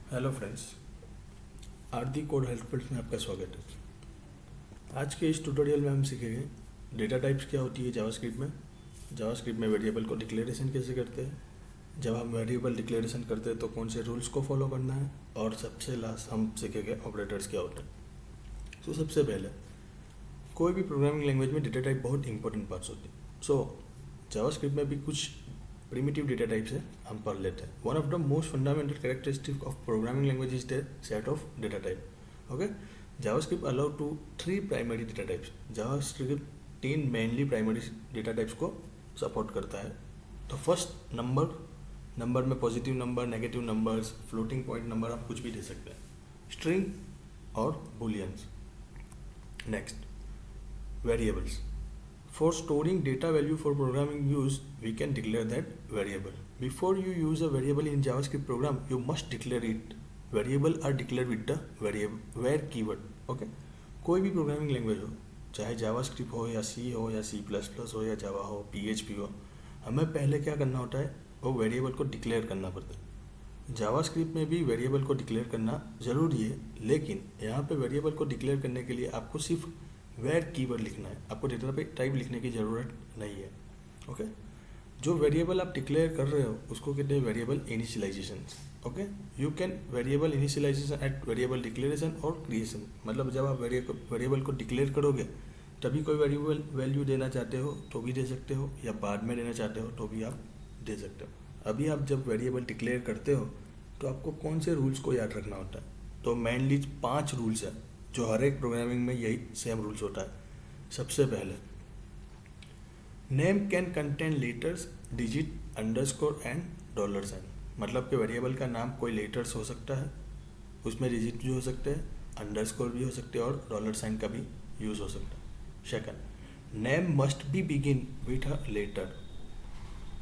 Hello friends, आरती code हेल्पफुल्स में आपका स्वागत है। आज के इस ट्यूटोरियल में हम सीखेंगे डेटा टाइप्स क्या होती है जावास्क्रिप्ट में। जावास्क्रिप्ट में वेरिएबल को डिक्लेरेशन कैसे करते हैं, जब हम वेरिएबल डिक्लेरेशन करते हैं तो कौन से रूल्स को फॉलो करना है, और सबसे लास्ट हम सीखेंगे ऑपरेटर्स क्या होते हैं। तो सबसे पहले कोई भी प्रोग्रामिंग लैंग्वेज में डेटा टाइप बहुत इंपॉर्टेंट पार्ट्स होती है। जावास्क्रिप्ट में भी कुछ प्रिमिटिव डेटा टाइप्स है, हम पढ़ लेते हैं। One of the most fundamental characteristic of programming language is the set of data type. Okay, JavaScript allow to 3 primary data types. JavaScript 3 mainly primary data types को support करता है। तो first number में positive number, negative numbers, floating point number, आप कुछ भी दे सकते हैं, स्ट्रिंग और booleans. Next, variables. For storing data value for programming use, we can declare that variable. Before you use a variable in JavaScript program, you must declare it. Variable are declared with the variable where keyword. Okay? कोई भी programming language हो, चाहे JavaScript हो या सी हो या C++ हो या जावा हो, PHP हो, हमें पहले क्या करना होता है, वो वेरिएबल को डिक्लेयर करना पड़ता है। जावास्क्रिप्ट में भी वेरिएबल को डिक्लेयर करना ज़रूरी है, लेकिन यहाँ पे वेरिएबल को डिक्लेयर करने के लिए आपको सिर्फ वेयर कीवर्ड लिखना है, आपको डेटा टाइप लिखने की ज़रूरत नहीं है। ओके, जो वेरिएबल आप डिक्लेयर कर रहे हो उसको कहते हैं variable initialization. Okay, you can variable initialization at variable declaration और क्रिएशन। मतलब जब आप वेरिएबल को डिक्लेयर करोगे तभी कोई वेरिएबल वैल्यू देना चाहते हो तो भी दे सकते हो, या बाद में देना चाहते हो तो भी आप दे सकते हो। अभी आप जब वेरिएबल डिक्लेयर करते हो तो आपको कौन से रूल्स को याद रखना होता है, तो मेनली 5 रूल्स हैं जो हर एक प्रोग्रामिंग में यही सेम रूल्स होता है। सबसे पहले, name can contain letters, digit, underscore and dollar sign. मतलब कि वेरिएबल का नाम कोई लेटर्स हो सकता है, उसमें डिजिट भी हो सकते हैं, अंडरस्कोर भी हो सकते हैं और डॉलर साइन का भी यूज़ हो सकता है। Second, name must be begin with a letter.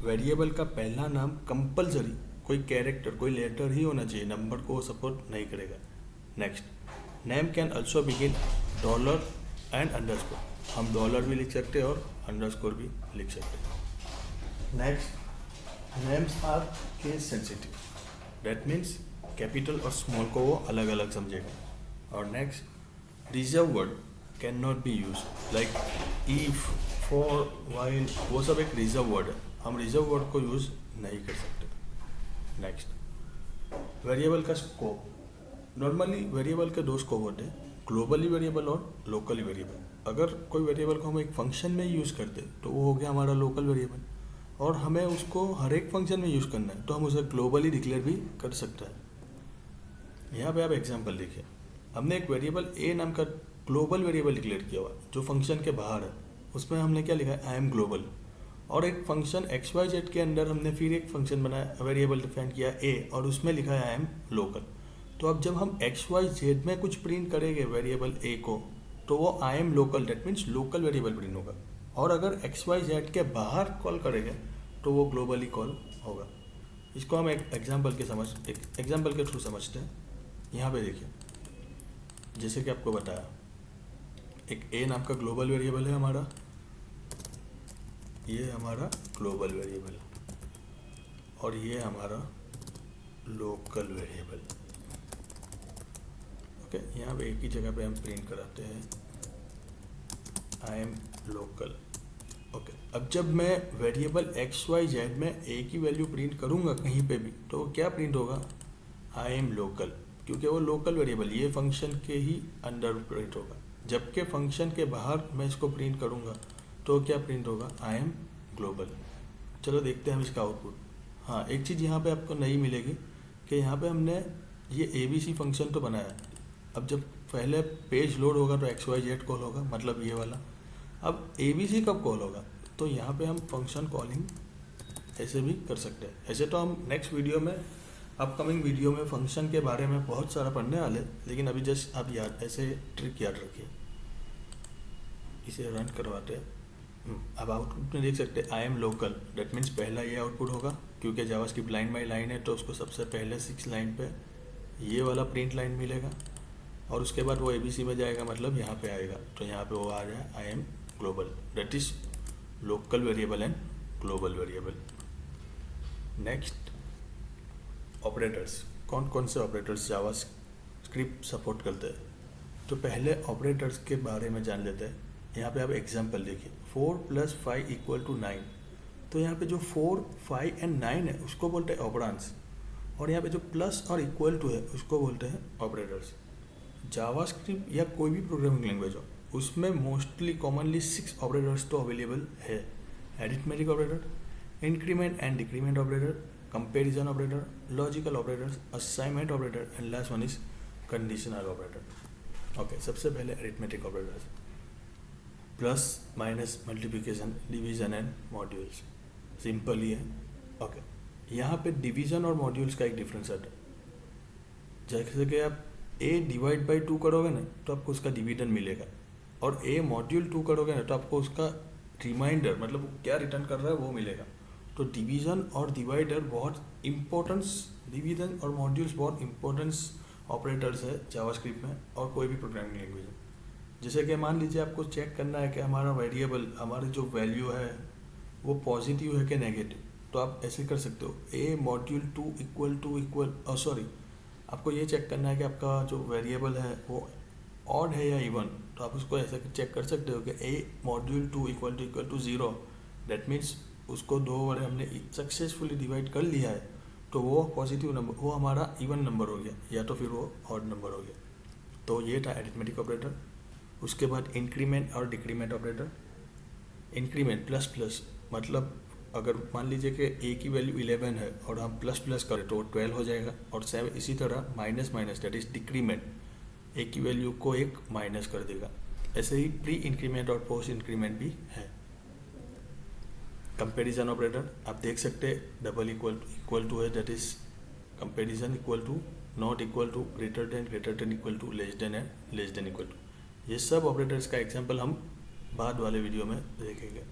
Variable का पहला नाम कंपलसरी कोई कैरेक्टर, कोई लेटर ही होना चाहिए, नंबर को सपोर्ट नहीं करेगा। Next, name can also begin dollar and underscore. हम डॉलर भी लिख सकते हैं और अंडरस्कोर भी लिख सकते हैं। Next, names are case sensitive. That means capital और स्मॉल को वो अलग अलग समझेगा। और next, reserve word can not be use, like if, for, while, वो सब एक रिजर्व वर्ड है, हम रिजर्व वर्ड को यूज़ नहीं कर सकते। नेक्स्ट, वेरिएबल का स्कोप। नॉर्मली वेरिएबल के 2 स्कोप होते हैं, ग्लोबली वेरिएबल और लोकली वेरिएबल। अगर कोई वेरिएबल को हम एक फंक्शन में यूज़ करते हैं तो वो हो गया हमारा लोकल वेरिएबल, और हमें उसको हर एक फंक्शन में यूज़ करना है तो हम उसे ग्लोबली डिक्लेयर भी कर सकते हैं। यहाँ पे आप एग्जांपल देखिए, हमने एक वेरिएबल ए नाम का ग्लोबल वेरिएबल डिक्लेयर किया हुआ जो फंक्शन के बाहर है। उसमें हमने क्या लिखा है, आई एम ग्लोबल। और एक फंक्शन XYZ के अंदर हमने फिर एक फंक्शन बनाया, वेरिएबल डिफाइन किया ए, और उसमें लिखा है आई एम लोकल। तो अब जब हम XYZ में कुछ प्रिंट करेंगे वेरिएबल ए को, तो वो I am local, that means local variable print होगा। और अगर XYZ के बाहर कॉल करेंगे तो वो ग्लोबली कॉल होगा। इसको हम एक एग्जाम्पल के थ्रू समझते हैं। यहाँ पे देखिए, जैसे कि आपको बताया, एक ए नाम का ग्लोबल वेरिएबल है हमारा, ये हमारा ग्लोबल वेरिएबल, और ये हमारा लोकल वेरिएबल। ओके, यहाँ पे एक ही जगह पे हम प्रिंट कराते हैं आई एम लोकल। ओके, अब जब मैं वेरिएबल XYZ में ए की वैल्यू प्रिंट करूँगा कहीं पे भी, तो क्या प्रिंट होगा, आई एम लोकल, क्योंकि वो लोकल वेरिएबल ये फंक्शन के ही अंडर प्रिंट होगा। जबकि फंक्शन के बाहर मैं इसको प्रिंट करूँगा तो क्या प्रिंट होगा, आई एम ग्लोबल। चलो देखते हैं हम इसका आउटपुट। हाँ, एक चीज़ यहाँ पे आपको नहीं मिलेगी कि यहाँ पे हमने ये ABC फंक्शन तो बनाया। अब जब पहले पेज लोड होगा तो XYZ कॉल होगा, मतलब ये वाला। अब ABC कब कॉल होगा, तो यहाँ पे हम फंक्शन कॉलिंग ऐसे भी कर सकते हैं। ऐसे तो हम नेक्स्ट वीडियो में, अपकमिंग वीडियो में फंक्शन के बारे में बहुत सारा पढ़ने वाले, लेकिन अभी जस्ट आप याद ऐसे ट्रिक याद रखिए। इसे रन करवाते हैं। अब आउटपुट में देख सकते हैं I am local, that means पहला ये आउटपुट होगा, क्योंकि जावास्क्रिप्ट लाइन बाई लाइन है तो उसको सबसे पहले 6 लाइन पे ये वाला प्रिंट लाइन मिलेगा, और उसके बाद वो ABC में जाएगा, मतलब यहाँ पे आएगा, तो यहाँ पे वो आ रहा है I am global, that is local variable and global variable. Next, operators. कौन कौन से ऑपरेटर्स जावा स्क्रिप्ट सपोर्ट करते हैं। तो पहले ऑपरेटर्स के बारे में जान लेते हैं। यहाँ पे आप एग्जांपल देखिए, 4 + 5 = 9। तो यहाँ पे जो 4, 5 एंड 9 है उसको बोलते हैं ऑपरेंड्स, और यहाँ पे जो प्लस और इक्वल टू है उसको बोलते हैं ऑपरेटर्स। जावास्क्रिप्ट या कोई भी प्रोग्रामिंग लैंग्वेज हो उसमें मोस्टली कॉमनली 6 ऑपरेटर्स तो अवेलेबल है। Arithmetic operator, increment and decrement operator, comparison operator, logical operators, assignment operator and last one is conditional operator. Okay, सबसे पहले arithmetic operators, plus, minus, multiplication, division and modules. Simple ही है। Okay, यहाँ पे division और modules का एक difference आता है। जैसे कि आप a डिवाइड बाई 2 करोगे ना तो आपको उसका डिविडेंड मिलेगा, और a मॉड्यूल 2 करोगे ना तो आपको उसका रिमाइंडर, मतलब वो क्या रिटर्न कर रहा है वो मिलेगा। तो डिवीजन और डिवाइडर बहुत इम्पोर्टेंस, डिवीजन और मॉड्यूल्स बहुत इम्पोर्टेंस ऑपरेटर्स है जावास्क्रिप्ट में और कोई भी प्रोग्रामिंग लैंग्वेज में। जैसे कि मान लीजिए आपको चेक करना है कि हमारा वेरिएबल, हमारी जो वैल्यू है वो पॉजिटिव है कि नेगेटिव, तो आप ऐसे कर सकते हो, a मॉड्यूल 2 सॉरी, आपको ये चेक करना है कि आपका जो वेरिएबल है वो ऑड है या इवन, तो आप उसको ऐसे चेक कर सकते हो कि a मॉड्यूल 2 = 0। दैट मीन्स उसको 2 बार हमने सक्सेसफुली डिवाइड कर लिया है, तो वो पॉजिटिव नंबर, वो हमारा इवन नंबर हो गया, या तो फिर वो ऑड नंबर हो गया। तो ये था एरिथमेटिक ऑपरेटर। उसके बाद इंक्रीमेंट और decrement operator. Increment plus plus, मतलब अगर मान लीजिए कि a की वैल्यू 11 है और हम प्लस प्लस करें तो 12 हो जाएगा, और 7 इसी तरह minus minus, that is decrement, a की वैल्यू को एक माइनस कर देगा। ऐसे ही प्री इंक्रीमेंट और पोस्ट इंक्रीमेंट भी है। कंपैरिजन ऑपरेटर आप देख सकते हैं, डबल इक्वल टू है, that is comparison, equal to, not equal to, greater than equal to, less than and less than equal to. ये सब ऑपरेटर्स का एग्जांपल हम बाद वाले वीडियो में देखेंगे।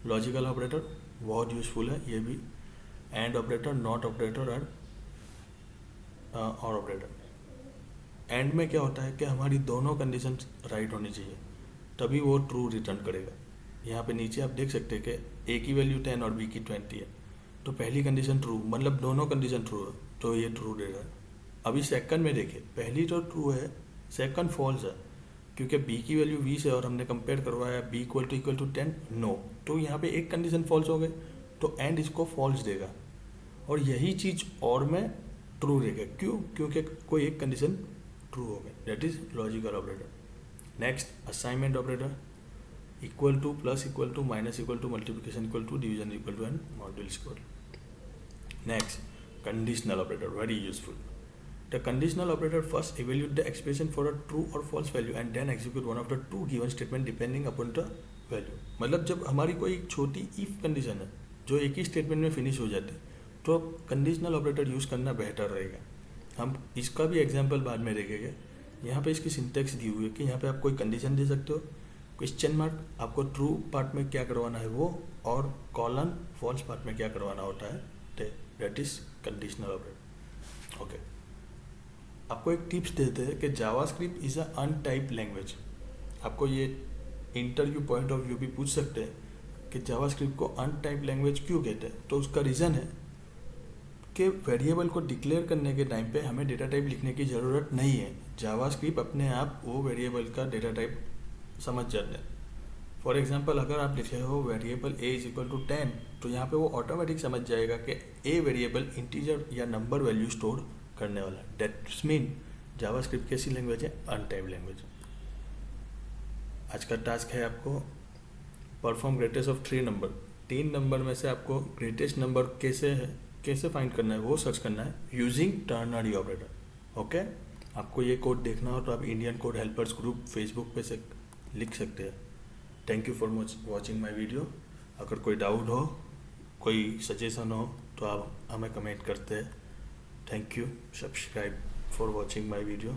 लॉजिकल ऑपरेटर बहुत यूजफुल है ये भी, एंड ऑपरेटर, नॉट ऑपरेटर और ऑपरेटर। एंड में क्या होता है कि हमारी दोनों कंडीशन राइट होनी चाहिए, तभी वो ट्रू रिटर्न करेगा। यहाँ पे नीचे आप देख सकते हैं कि a की वैल्यू 10 और b की 20 है, तो पहली कंडीशन ट्रू, मतलब दोनों कंडीशन ट्रू है, तो ये ट्रू देगा। अभी सेकंड में देखिए, पहली तो ट्रू है, सेकंड फॉल्स है, क्योंकि b की वैल्यू 20 है और हमने कंपेयर करवाया b = 10, नो, तो यहाँ पे एक कंडीशन फॉल्स हो गई, तो एंड इसको फॉल्स देगा, और यही चीज़ और में ट्रू देगा। क्यों? क्योंकि कोई एक कंडीशन ट्रू हो गई, that is logical operator. Next, assignment operator, equal to, plus equal to, minus equal to, multiplication equal to, division equal to and module equal. Next, conditional operator, very useful. The conditional operator first evaluate the expression for a true or false value and then execute one of the two given statement depending upon the value। मतलब जब हमारी कोई एक छोटी if condition है जो एक ही statement में फिनिश हो जाती है, तो कंडीशनल ऑपरेटर यूज़ करना बेहतर रहेगा। हम इसका भी एग्जांपल बाद में देखेंगे। यहाँ पे इसकी सिंटेक्स दी हुई है कि यहाँ पे आप कोई कंडीशन दे सकते हो, क्वेश्चन मार्क, आपको ट्रू पार्ट में क्या करवाना है वो, और कॉलन फॉल्स पार्ट में क्या करवाना होता है, that is conditional operator. Okay, आपको एक टिप्स देते हैं कि JavaScript is a untyped language. आपको ये इंटरव्यू पॉइंट ऑफ व्यू भी पूछ सकते हैं कि जावास्क्रिप्ट को अनटाइप्ड लैंग्वेज क्यों कहते हैं। तो उसका रीज़न है कि वेरिएबल को डिक्लेयर करने के टाइम पे हमें डेटा टाइप लिखने की ज़रूरत नहीं है। जावास्क्रिप्ट अपने आप वो वेरिएबल का डेटा टाइप समझ जाते हैं। फॉर एग्जांपल, अगर आप लिखे हो वेरिएबल a = 10, तो यहाँ पे वो ऑटोमेटिक समझ जाएगा कि a वेरिएबल इंटीजर या नंबर वैल्यू स्टोर करने वाला। दैट्स मीन जावास्क्रिप्ट कैसी लैंग्वेज है, अनटाइप्ड लैंग्वेज। आज का टास्क है आपको perform greatest of 3 number. 3 number में से आपको ग्रेटेस्ट नंबर कैसे फाइंड करना है वो सर्च करना है यूजिंग टर्नरी ऑपरेटर। ओके, आपको ये कोड देखना हो तो आप Indian code helpers group Facebook पे से लिख सकते हैं। Thank you for watching my video. अगर कोई डाउट हो, कोई सजेशन हो, तो आप हमें कमेंट करते हैं। Thank you. Subscribe for watching my video.